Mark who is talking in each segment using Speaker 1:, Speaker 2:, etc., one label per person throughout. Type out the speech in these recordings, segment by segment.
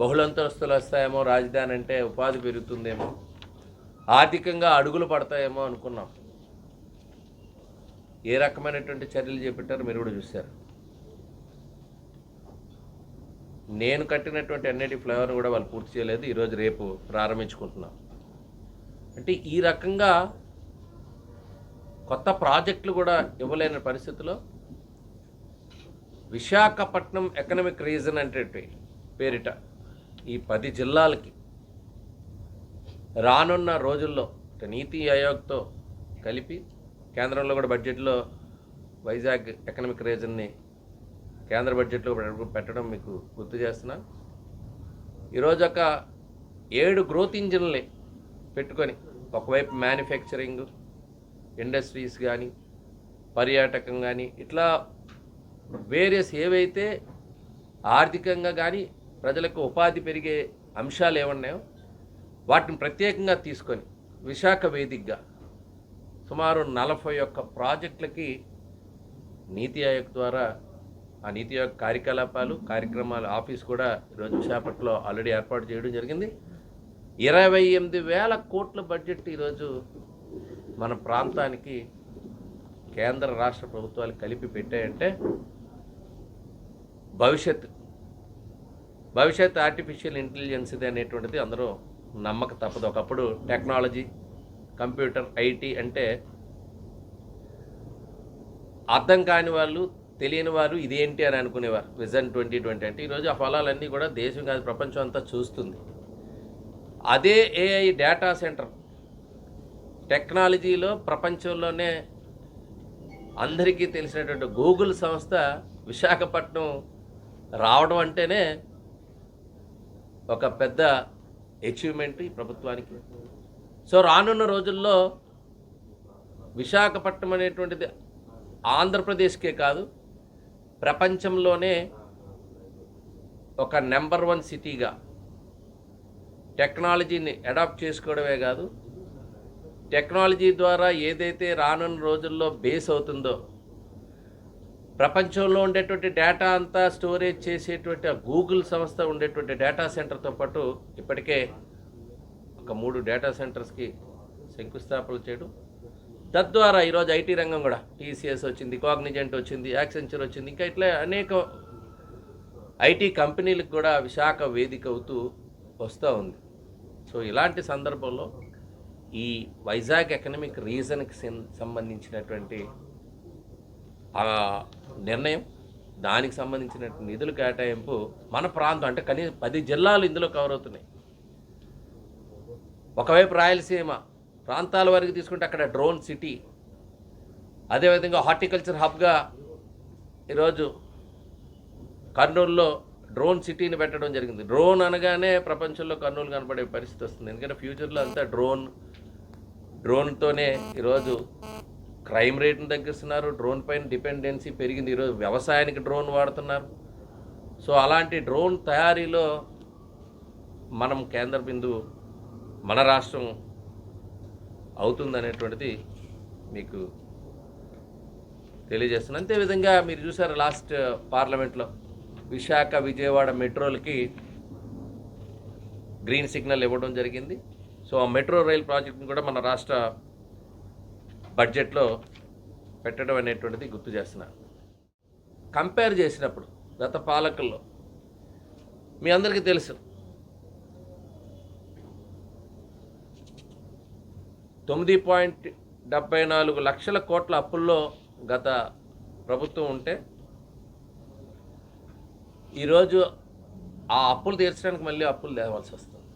Speaker 1: బహుళంతస్తులు వస్తాయేమో, రాజధాని అంటే ఉపాధి పెరుగుతుందేమో, ఆర్థికంగా అడుగులు పడతాయేమో అనుకున్నాం. ఏ రకమైనటువంటి చర్యలు చేపట్టారో మీరు కూడా చూశారు. నేను కట్టినటువంటి ఎన్ఐటి ఫ్లైఓవర్ కూడా వాళ్ళు పూర్తి చేయలేదు. ఈరోజు రేపు ప్రారంభించుకుంటున్నాం. అంటే ఈ రకంగా కొత్త ప్రాజెక్టులు కూడా ఇవ్వలేని పరిస్థితిలో విశాఖపట్నం ఎకనామిక్ రీజన్ అంటే పేరిట ఈ 10 జిల్లాలకి రానున్న రోజుల్లో నీతి ఆయోగ్తో కలిపి కేంద్రంలో కూడా బడ్జెట్లో వైజాగ్ ఎకనామిక్ రీజన్ని కేంద్ర బడ్జెట్లో పెట్టడం మీకు గుర్తు చేస్తున్నా. ఈరోజు ఒక 7 గ్రోత్ ఇంజిన్లే పెట్టుకొని ఒకవైపు మ్యానుఫ్యాక్చరింగ్ ఇండస్ట్రీస్ కానీ, పర్యాటకం కానీ, ఇట్లా వేరియస్ ఏవైతే ఆర్థికంగా కానీ ప్రజలకు ఉపాధి పెరిగే అంశాలు ఏమన్నాయో వాటిని ప్రత్యేకంగా తీసుకొని విశాఖ వేదికగా సుమారు 41 ప్రాజెక్టులకి నీతి ఆయోగ్ ద్వారా ఆ నీతి ఆయోగ్ కార్యక్రమాల ఆఫీస్ కూడా ఈరోజు విశాఖపట్నంలో ఆల్రెడీ ఏర్పాటు చేయడం జరిగింది. 28,000 కోట్ల బడ్జెట్ ఈరోజు మన ప్రాంతానికి కేంద్ర రాష్ట్ర ప్రభుత్వాలు కలిపి పెట్టాయంటే భవిష్యత్ ఆర్టిఫిషియల్ ఇంటెలిజెన్స్ అనేటువంటిది అందరూ నమ్మక తప్పదు. ఒకప్పుడు టెక్నాలజీ, కంప్యూటర్, ఐటీ అంటే అర్థం కాని వాళ్ళు, తెలియని వారు ఇదేంటి అని అనుకునేవారు. విజన్ 2020 అంటే ఈరోజు ఆ ఫలాలన్నీ కూడా దేశం కాదు ప్రపంచం అంతా చూస్తుంది. అదే ఏఐ డేటా సెంటర్ టెక్నాలజీలో ప్రపంచంలోనే అందరికీ తెలిసినటువంటి గూగుల్ సంస్థ విశాఖపట్నం రావడం అంటేనే ఒక పెద్ద అచీవ్మెంట్ ఈ ప్రభుత్వానికి. సో రానున్న రోజుల్లో విశాఖపట్నం అనేటువంటిది ఆంధ్రప్రదేశ్కే కాదు ప్రపంచంలోనే ఒక నెంబర్ 1 సిటీగా టెక్నాలజీని అడాప్ట్ చేసుకోవడమే కాదు, టెక్నాలజీ ద్వారా ఏదైతే రానున్న రోజుల్లో బేస్ అవుతుందో ప్రపంచంలో ఉండేటువంటి డేటా అంతా స్టోరేజ్ చేసేటువంటి గూగుల్ సంస్థ ఉండేటువంటి డేటా సెంటర్తో పాటు ఇప్పటికే ఒక 3 డేటా సెంటర్స్కి శంకుస్థాపనలు చేయడం, తద్వారా ఈరోజు ఐటీ రంగం కూడా టీసీఎస్ వచ్చింది, కాగ్నిజెంట్ వచ్చింది, యాక్సెంచర్ వచ్చింది, ఇంకా ఇట్లా అనేక ఐటీ కంపెనీలకు కూడా విశాఖ వేదిక అవుతూ వస్తూ ఉంది. సో ఇలాంటి సందర్భంలో ఈ వైజాగ్ ఎకనామిక్ రీజన్కి సంబంధించినటువంటి నిర్ణయం, దానికి సంబంధించిన నిధుల కేటాయింపు మన ప్రాంతం అంటే కనీసం 10 జిల్లాలు ఇందులో కవర్ అవుతున్నాయి. ఒకవైపు రాయలసీమ ప్రాంతాల వరకు తీసుకుంటే అక్కడ డ్రోన్ సిటీ, అదేవిధంగా హార్టికల్చర్ హబ్గా ఈరోజు కర్నూలులో డ్రోన్ సిటీని పెట్టడం జరిగింది. డ్రోన్ అనగానే ప్రపంచంలో కర్నూలు కనబడే పరిస్థితి వస్తుంది. ఎందుకంటే ఫ్యూచర్లో అంతా డ్రోన్తోనే ఈరోజు క్రైమ్ రేట్ని తగ్గిస్తున్నారు, డ్రోన్ పైన డిపెండెన్సీ పెరిగింది, ఈరోజు వ్యవసాయానికి డ్రోన్ వాడుతున్నారు. సో అలాంటి డ్రోన్ తయారీలో మనం కేంద్ర బిందువు మన రాష్ట్రం అవుతుందనేటువంటిది మీకు తెలియజేస్తున్నాను. అంతేవిధంగా మీరు చూసారు లాస్ట్ పార్లమెంట్లో విశాఖ విజయవాడ మెట్రోలకి గ్రీన్ సిగ్నల్ ఇవ్వడం జరిగింది. సో ఆ మెట్రో రైల్ ప్రాజెక్ట్ని కూడా మన రాష్ట్ర బడ్జెట్లో పెట్టడం అనేటువంటిది గుర్తు చేస్తున్నారు. కంపేర్ చేసినప్పుడు గత పాలకుల్లో మీ అందరికీ తెలుసు 9.74 లక్షల కోట్ల అప్పుల్లో గత ప్రభుత్వం ఉంటే ఈరోజు ఆ అప్పులు తీర్చడానికి మళ్ళీ అప్పులు తేవాల్సి వస్తుంది.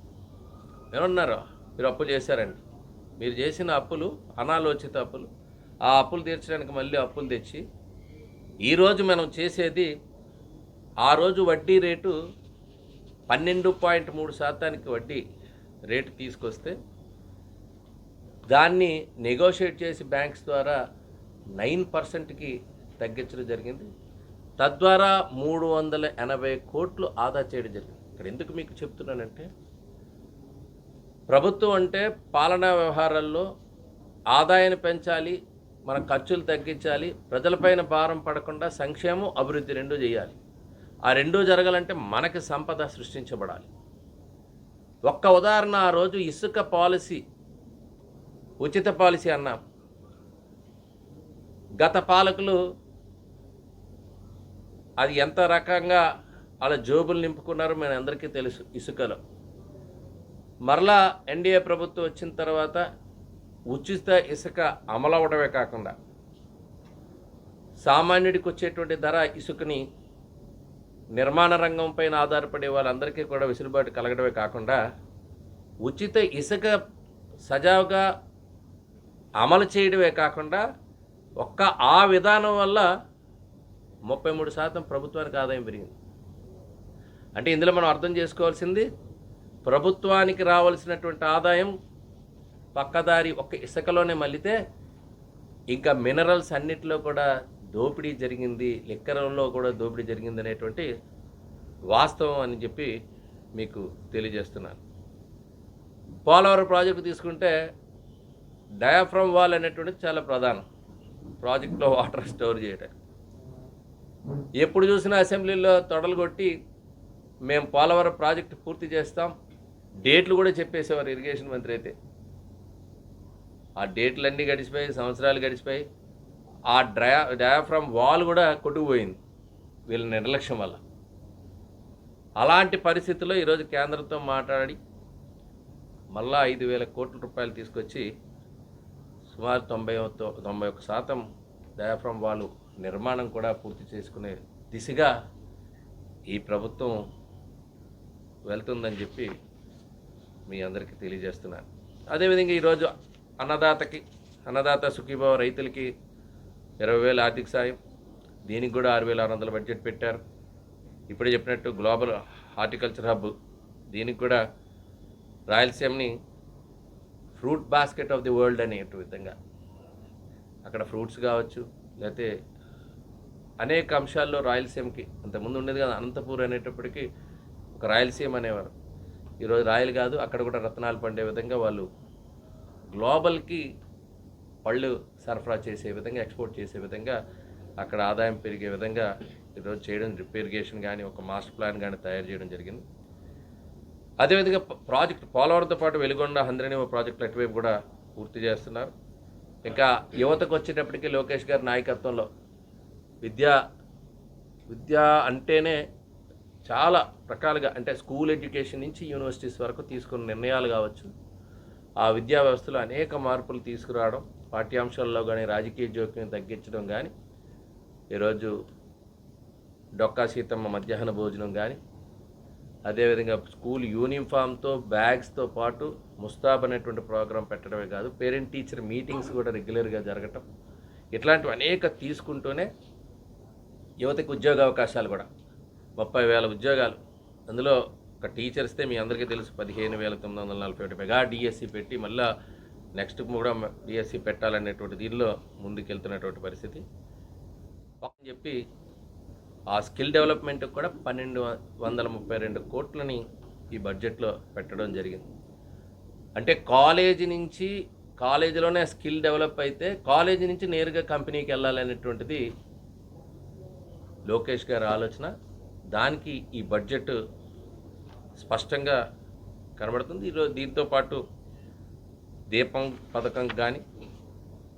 Speaker 1: ఏమన్నారు? మీరు అప్పు చేశారండి, మీరు చేసిన అప్పులు అనాలోచిత అప్పులు, ఆ అప్పులు తీర్చడానికి మళ్ళీ అప్పులు తెచ్చి ఈరోజు మనం చేసేది ఆ రోజు వడ్డీ రేటు 12.3% వడ్డీ రేటు తీసుకొస్తే దాన్ని నెగోషియేట్ చేసి బ్యాంక్స్ ద్వారా 9%కి తగ్గించడం జరిగింది. తద్వారా 380 కోట్లు ఆదా చేయడం జరిగింది. ఇక్కడ ఎందుకు మీకు చెప్తున్నానంటే ప్రభుత్వం అంటే పాలనా వ్యవహారాల్లో ఆదాయాన్ని పెంచాలి, మన ఖర్చులు తగ్గించాలి, ప్రజలపైన భారం పడకుండా సంక్షేమం అభివృద్ధి రెండూ చేయాలి. ఆ రెండూ జరగాలంటే మనకి సంపద సృష్టించబడాలి. ఒక్క ఉదాహరణ, ఆ రోజు ఇసుక పాలసీ, ఉచిత పాలసీ అన్నాం. గత పాలకులు అది ఎంత రకంగా వాళ్ళ జోబులు నింపుకున్నారో మన అందరికీ తెలుసు. ఇసుకలో మరలా ఎన్డీఏ ప్రభుత్వం వచ్చిన తర్వాత ఉచిత ఇసుక అమలవడమే కాకుండా సామాన్యుడికి వచ్చేటువంటి ధర ఇసుకని నిర్మాణ రంగం పైన ఆధారపడే వాళ్ళందరికీ కూడా వెసులుబాటు కలగడమే కాకుండా ఉచిత ఇసుక సజావుగా అమలు చేయడమే కాకుండా ఒక్క ఆ విధానం వల్ల 33% ప్రభుత్వానికి ఆదాయం పెరిగింది. అంటే ఇందులో మనం అర్థం చేసుకోవాల్సింది, ప్రభుత్వానికి రావాల్సినటువంటి ఆదాయం పక్కదారి ఒక్క ఇసుకలోనే మళ్ళితే ఇంకా మినరల్స్ అన్నిటిలో కూడా దోపిడీ జరిగింది, లిక్కర్లో కూడా దోపిడీ జరిగింది అనేటువంటి వాస్తవం అని చెప్పి మీకు తెలియజేస్తున్నాను. పోలవరం ప్రాజెక్టు తీసుకుంటే డయాఫ్రమ్ వాల్ అనేటువంటిది చాలా ప్రధానం. ప్రాజెక్టులో వాటర్ స్టోర్ చేయడం, ఎప్పుడు చూసినా అసెంబ్లీలో తొడలు కొట్టి మేము పోలవరం ప్రాజెక్టు పూర్తి చేస్తాం, డేట్లు కూడా చెప్పేసేవారు ఇరిగేషన్ మంత్రి అయితే. ఆ డేట్లన్నీ గడిచిపోయి, సంవత్సరాలు గడిచిపోయి, ఆ డయాఫ్రమ్ వాల్ కూడా కొట్టుకుపోయింది వీళ్ళ నిర్లక్ష్యం వల్ల. అలాంటి పరిస్థితుల్లో ఈరోజు కేంద్రంతో మాట్లాడి మళ్ళా 5,000 కోట్ల రూపాయలు తీసుకొచ్చి సుమారు 91% డయాఫ్రమ్ వాల్ నిర్మాణం కూడా పూర్తి చేసుకునే దిశగా ఈ ప్రభుత్వం వెళ్తుందని చెప్పి మీ అందరికీ తెలియజేస్తున్నాను. అదేవిధంగా ఈరోజు అన్నదాత సుఖీభావ రైతులకి 20,000 ఆర్థిక సాయం, దీనికి కూడా 6,600 బడ్జెట్ పెట్టారు. ఇప్పుడే చెప్పినట్టు గ్లోబల్ హార్టికల్చర్ హబ్, దీనికి కూడా రాయలసీమని fruit basket of the world అనే విధంగా అక్కడ ఫ్రూట్స్ కావచ్చు, లేకపోతే అనేక అంశాల్లో రాయలసీమకి, అంతకుముందు ఉండేది కదా అనంతపూర్ అనేటప్పటికీ ఒక రాయలసీమ అనేవారు. ఈరోజు రాయలు కాదు, అక్కడ కూడా రత్నాలు పండే విధంగా వాళ్ళు గ్లోబల్కి పళ్ళు సరఫరా చేసే విధంగా, ఎక్స్పోర్ట్ చేసే విధంగా, అక్కడ ఆదాయం పెరిగే విధంగా ఈరోజు చేయడం, డ్రిప్ ఇరిగేషన్ కానీ ఒక మాస్టర్ ప్లాన్ కానీ తయారు చేయడం జరిగింది. అదేవిధంగా ప్రాజెక్ట్ పోలవరంతో పాటు వెలుగొండ, హంద్రనీవ ప్రాజెక్టులు అటువైపు కూడా పూర్తి చేస్తున్నారు. ఇంకా యువతకు వచ్చేటప్పటికీ లోకేష్ గారి నాయకత్వంలో విద్య అంటేనే చాలా రకాలుగా, అంటే స్కూల్ ఎడ్యుకేషన్ నుంచి యూనివర్సిటీస్ వరకు తీసుకున్న నిర్ణయాలు కావచ్చు, ఆ విద్యా వ్యవస్థలో అనేక మార్పులు తీసుకురావడం, పాఠ్యాంశాల్లో కానీ రాజకీయ జోక్యం తగ్గించడం కానీ, ఈరోజు డొక్కా సీతమ్మ మధ్యాహ్న భోజనం కానీ, అదేవిధంగా స్కూల్ యూనిఫామ్తో బ్యాగ్స్తో పాటు ముస్తాబ్ అనేటువంటి ప్రోగ్రాం పెట్టడమే కాదు, పేరెంట్ టీచర్ మీటింగ్స్ కూడా రెగ్యులర్గా జరగటం, ఇట్లాంటివి అనేక తీసుకుంటూనే యువతకి ఉద్యోగ అవకాశాలు కూడా 30,000 ఉద్యోగాలు. అందులో ఒక టీచర్స్తే మీ అందరికీ తెలుసు 15,941 మెగా డిఎస్సి పెట్టి మళ్ళీ నెక్స్ట్ కూడా డిఎస్సి పెట్టాలనేటువంటి దీనిలో ముందుకెళ్తున్నటువంటి పరిస్థితి అని చెప్పి, ఆ స్కిల్ డెవలప్మెంట్కి కూడా 1,232 కోట్లని ఈ బడ్జెట్లో పెట్టడం జరిగింది. అంటే కాలేజీలోనే స్కిల్ డెవలప్ అయితే కాలేజీ నుంచి నేరుగా కంపెనీకి వెళ్ళాలనేటువంటిది లోకేష్ గారి ఆలోచన. దానికి ఈ బడ్జెట్ స్పష్టంగా కనబడుతుంది. ఈరోజు దీంతో పాటు దీపం పథకం కానీ,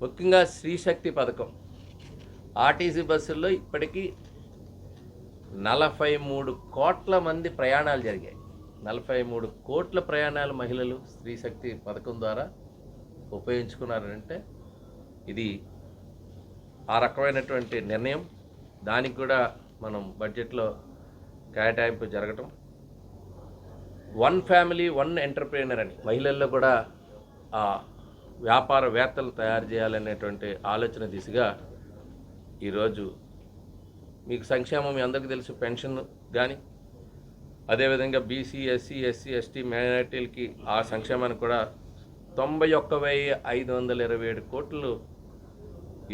Speaker 1: ముఖ్యంగా శ్రీశక్తి పథకం, ఆర్టీసీ బస్సుల్లో ఇప్పటికీ 43 కోట్ల మంది ప్రయాణాలు జరిగాయి. 43 కోట్ల ప్రయాణాలు మహిళలు స్త్రీశక్తి పథకం ద్వారా ఉపయోగించుకున్నారంటే ఇది ఆ రకమైనటువంటి నిర్ణయం. దానికి కూడా మనం బడ్జెట్లో కేటాయింపు జరగటం, 1 ఫ్యామిలీ 1 ఎంటర్ప్రీనర్ అని మహిళల్లో కూడా ఆ వ్యాపారవేత్తలు తయారు చేయాలనేటువంటి ఆలోచన దిశగా ఈరోజు మీకు సంక్షేమం మీ అందరికీ తెలుసు, పెన్షన్ కానీ, అదేవిధంగా బీసీ, ఎస్సీ, ఎస్టీ మైనారిటీలకి ఆ సంక్షేమానికి కూడా 91,527 కోట్లు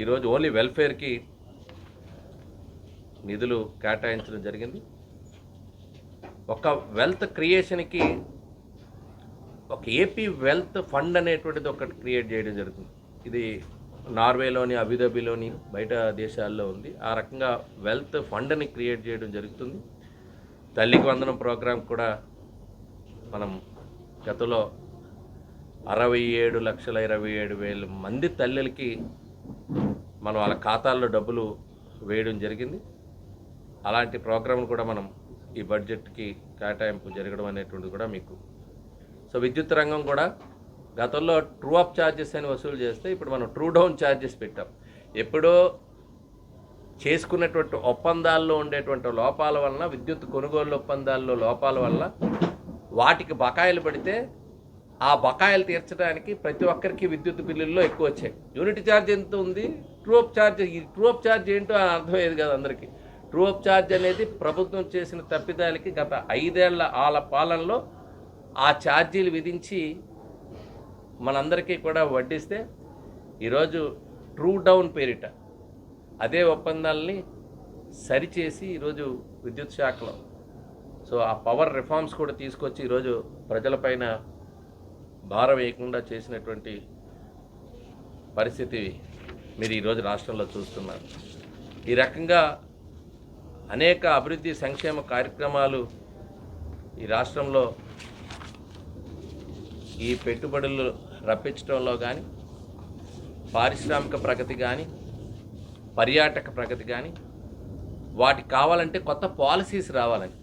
Speaker 1: ఈరోజు ఓన్లీ వెల్ఫేర్కి నిధులు కేటాయించడం జరిగింది. ఒక వెల్త్ క్రియేషన్కి ఒక ఏపీ వెల్త్ ఫండ్ అనేటువంటిది ఒకటి క్రియేట్ చేయడం జరుగుతుంది. ఇది నార్వేలోని, అబుదాబిలోని, బయట దేశాల్లో ఉంది. ఆ రకంగా వెల్త్ ఫండ్ని క్రియేట్ చేయడం జరుగుతుంది. తల్లికి వందనం ప్రోగ్రాం కూడా మనం గతంలో 67,27,000 మంది తల్లులకి మనం వాళ్ళ ఖాతాల్లో డబ్బులు వేయడం జరిగింది. అలాంటి ప్రోగ్రాంలు కూడా మనం ఈ బడ్జెట్కి కేటాయింపు జరగడం అనేటువంటిది కూడా మీకు. సో విద్యుత్ రంగం కూడా గతంలో ట్రూ అప్ ఛార్జెస్ అని వసూలు చేస్తే ఇప్పుడు మనం ట్రూ డౌన్ ఛార్జెస్ పెట్టాం. ఎప్పుడో చేసుకున్నటువంటి ఒప్పందాల్లో ఉండేటువంటి లోపాల వలన, విద్యుత్ కొనుగోలు ఒప్పందాల్లో లోపాల వల్ల వాటికి బకాయిలు పడితే ఆ బకాయిలు తీర్చడానికి ప్రతి ఒక్కరికి విద్యుత్ బిల్లుల్లో ఎక్కువ వచ్చాయి. యూనిట్ ఛార్జ్ ఎంత ఉంది, ట్రూ అప్ ఛార్జ్, ఈ ట్రూ అప్ ఛార్జ్ ఏంటో అర్థమయ్యేది కాదు అందరికీ. ట్రూ అప్ ఛార్జ్ అనేది ప్రభుత్వం చేసిన తప్పిదాలకి గత 5 ఏళ్ల ఆల పాలనలో ఆ ఛార్జీలు విధించి మనందరికీ కూడా వడ్డిస్తే ఈరోజు ట్రూ డౌన్ పేరిట అదే ఒప్పందాలని సరిచేసి ఈరోజు విద్యుత్ శాఖలో సో ఆ పవర్ రిఫార్మ్స్ కూడా తీసుకొచ్చి ఈరోజు ప్రజలపైన భారం వేయకుండా చేసినటువంటి పరిస్థితి మీరు ఈరోజు రాష్ట్రంలో చూస్తున్నారు. ఈ రకంగా అనేక అభివృద్ధి సంక్షేమ కార్యక్రమాలు ఈ రాష్ట్రంలో ఈ పెట్టుబడులు రప్పించడంలో కానీ, పారిశ్రామిక ప్రగతి కానీ, పర్యాటక ప్రగతి కానీ, వాటికి కావాలంటే కొత్త పాలసీస్ రావాలని.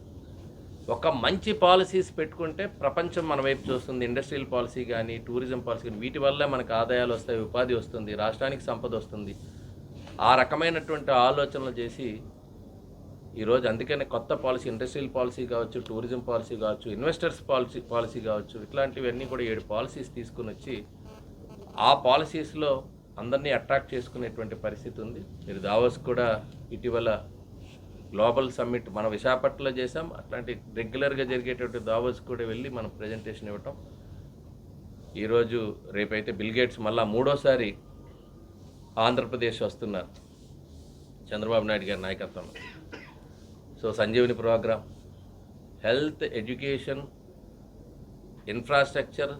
Speaker 1: ఒక మంచి పాలసీస్ పెట్టుకుంటే ప్రపంచం మన వైపు చూస్తుంది. ఇండస్ట్రియల్ పాలసీ కానీ, టూరిజం పాలసీ కానీ, వీటి వల్ల మనకు ఆదాయాలు వస్తాయి, ఉపాధి వస్తుంది, రాష్ట్రానికి సంపద వస్తుంది. ఆ రకమైనటువంటి ఆలోచనలు చేసి ఈరోజు అందుకనే కొత్త పాలసీ, ఇండస్ట్రియల్ పాలసీ కావచ్చు, టూరిజం పాలసీ కావచ్చు, ఇన్వెస్టర్స్ పాలసీ కావచ్చు, ఇట్లాంటివన్నీ కూడా 7 పాలసీస్ తీసుకుని వచ్చి ఆ పాలసీస్లో అందరినీ అట్రాక్ట్ చేసుకునేటువంటి పరిస్థితి ఉంది. మీరు దావోస్ కూడా ఇటీవల గ్లోబల్ సమ్మిట్ మన విశాఖపట్నంలో చేసాం. అట్లాంటి రెగ్యులర్గా జరిగేటువంటి దావోస్ కూడా వెళ్ళి మనం ప్రజెంటేషన్ ఇవ్వటం. ఈరోజు రేపైతే బిల్ గేట్స్ మళ్ళా 3వ ఆంధ్రప్రదేశ్ వస్తున్నారు చంద్రబాబు నాయుడు గారి నాయకత్వంలో. So Sanjeevani program, health, education, infrastructure,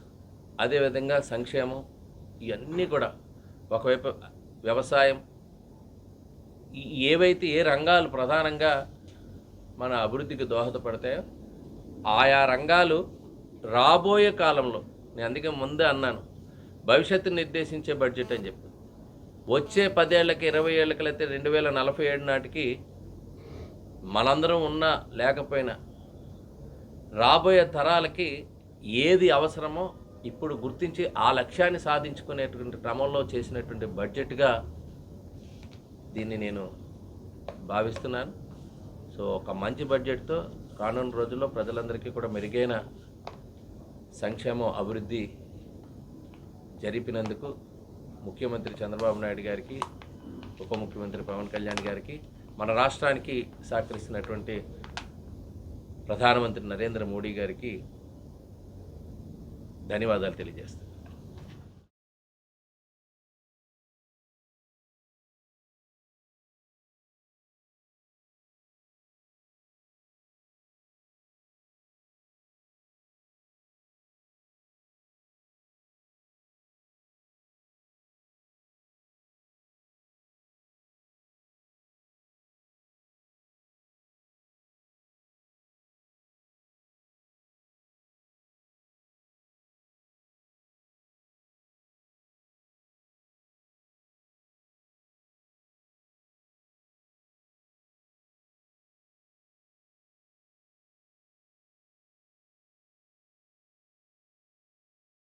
Speaker 1: అదేవిధంగా సంక్షేమం, ఇవన్నీ కూడా ఒకవైపు వ్యవసాయం, ఏవైతే ఏ రంగాలు ప్రధానంగా మన అభివృద్ధికి దోహదపడతాయో ఆయా రంగాలు రాబోయే కాలంలో, నేను అందుకే ముందే అన్నాను, భవిష్యత్తును నిర్దేశించే బడ్జెట్ అని చెప్పి వచ్చే 10 ఏళ్ళకి 20 ఏళ్ళకి అయితే 2047 నాటికి మనందరం ఉన్నా లేకపోయినా రాబోయే తరాలకి ఏది అవసరమో ఇప్పుడు గుర్తించి ఆ లక్ష్యాన్ని సాధించుకునేటువంటి క్రమంలో చేసినటువంటి బడ్జెట్గా దీన్ని నేను భావిస్తున్నాను. సో ఒక మంచి బడ్జెట్తో రానున్న రోజుల్లో ప్రజలందరికీ కూడా మెరుగైన సంక్షేమం, అభివృద్ధి జరిపినందుకు ముఖ్యమంత్రి చంద్రబాబు నాయుడు గారికి, ఉప ముఖ్యమంత్రి పవన్ కళ్యాణ్ గారికి, మన రాష్ట్రానికి సహకరిస్తున్నటువంటి ప్రధానమంత్రి నరేంద్ర మోడీ గారికి ధన్యవాదాలు తెలియజేస్తాను.